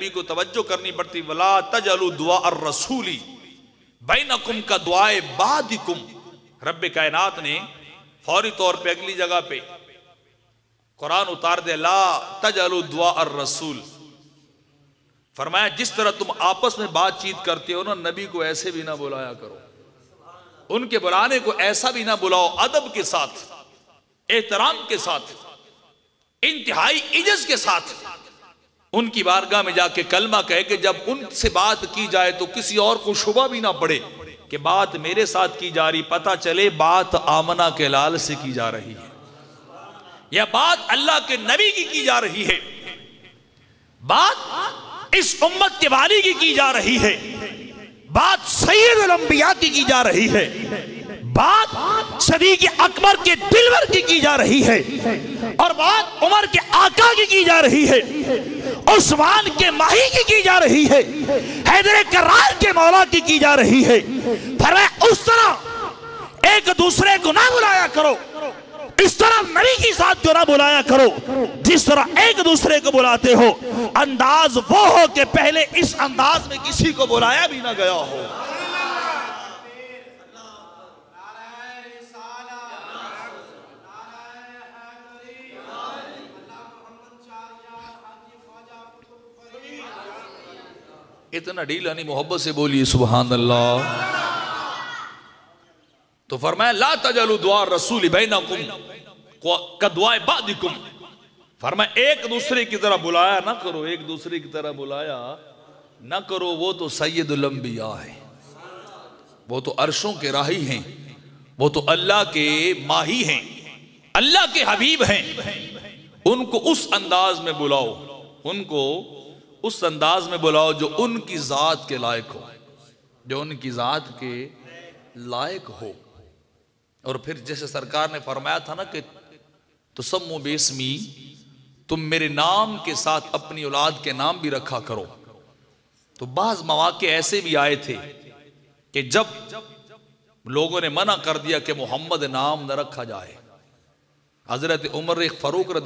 नबी को तवज्जो करनी पड़ती, वला तजलु दुआ अर रसूली बैनकुम का दुआए बादिकुम। रब्बे कायनात ने फौरी तौर पे अगली जगह पे कुरान उतार दे, ला तजलु दुआ अर रसूल। फरमाया जिस तरह तुम आपस में बातचीत करते हो ना, नबी को ऐसे भी ना बुलाया करो, उनके बुलाने को ऐसा भी ना बुलाओ, अदब के साथ, एहतराम के साथ, इंतहाई इज्जत के साथ उनकी बारगाह में जाके कलमा कहे कि जब उनसे बात की जाए तो किसी और को शुबा भी ना पड़े कि बात मेरे साथ की जा रही, पता चले बात आमना के लाल से की जा रही है या बात अल्लाह के नबी की जा रही है, बात इस उम्मत के वाली की जा रही है, बात सैयदुल अंबिया की जा रही है, बात सदीक़ अकबर के दिलवर की जा रही है, और बात उमर के आका की जा रही है, उस्मान के माही की जा रही है, हैदर करार के मौला की जा रही है। फरमाया उस तरह एक दूसरे को ना बुलाया करो, इस तरह नबी के साथ जो ना बुलाया करो जिस तरह एक दूसरे को बुलाते हो। अंदाज वो हो कि पहले इस अंदाज में किसी को बुलाया भी ना गया हो। इतना ढीला नहीं, मोहब्बत से बोलिए सुभान अल्लाह। तो फरमाया ला तजलु दुआ रसूल बैनकुम का दुआ बादिकुम। फरमाया एक दूसरे की तरह बुलाया ना करो, एक दूसरे की तरह बुलाया ना करो, वो तो सैयदुल अंबिया है, वो तो अर्शों के राही हैं, वो तो अल्लाह के माही हैं, अल्लाह के हबीब हैं। उनको उस अंदाज में बुलाओ, उनको उस अंदाज में बुलाओ जो उनकी जात के लायक हो, जो उनकी जात के लायक हो। और फिर जैसे सरकार ने फरमाया था ना कि तो सम्मु बेस्मी, तुम मेरे नाम के साथ अपनी औलाद के नाम भी रखा करो। तो बाज मौके ऐसे भी आए थे कि जब लोगों ने मना कर दिया कि मोहम्मद नाम न रखा जाए, हजरत उमर फारूक